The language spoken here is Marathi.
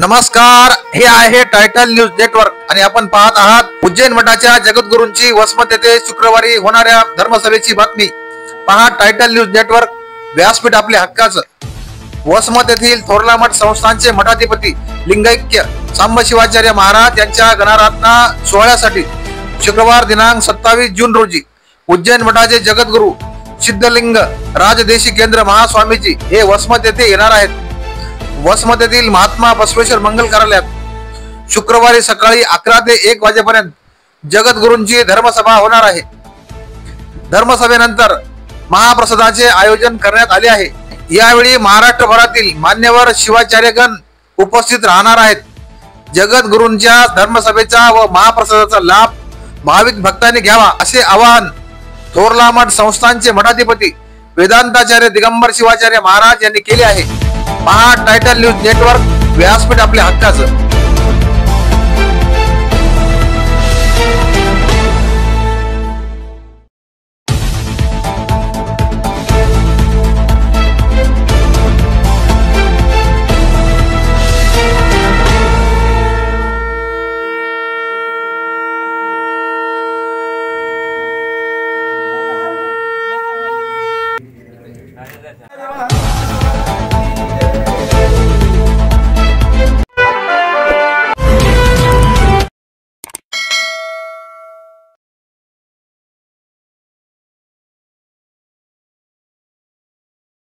नमस्कार, हे आहे टायटल न्यूज नेटवर्क आणि आपण पाहत आहात उज्जैन मठाच्या जगद्गुरूंची वसमत येथे शुक्रवारी होणाऱ्या धर्मसभेची बातमी। पहा टायटल न्यूज नेटवर्क, व्यासपीठ आपल्या हक्काचं। वसमत येथील थोरला मठ संस्थानचे मठाधिपती लिंगैक्य सांबशिवाचार्य महाराज यांच्या गणाराधना सोहळ्यासाठी शुक्रवार दिनांक 27 जून रोजी उज्जैन मठाचे जगद्गुरू सिद्धलिंग राजदेशी केंद्र महास्वामीजी हे वसमत येथे येणार आहेत। वसमत येथील महात्मा बसवेश्वर मंगल कार्यालयात शुक्रवारी सकाळी 11 ते 1 वाजेपर्यंत जगद्गुरूंची धर्मसभा होणार आहे। धर्मसभेनंतर महाप्रसादाचे आयोजन करण्यात आले आहे। यावेळी महाराष्ट्रभरातील मान्यवर शिवाचार्यगण उपस्थित राहणार आहेत। जगद्गुरूंच्या धर्मसभेचा व महाप्रसादाचा लाभ भाविक भक्तांनी घ्यावा असे आवाहन थोरला मठ संस्थानचे मठाधिपती वेदांताचार्य दिगंबर शिवाचार्य महाराज यांनी केले आहे। पहा टायटल न्यूज नेटवर्क, व्यासपीठ आपल्या हक्काचं।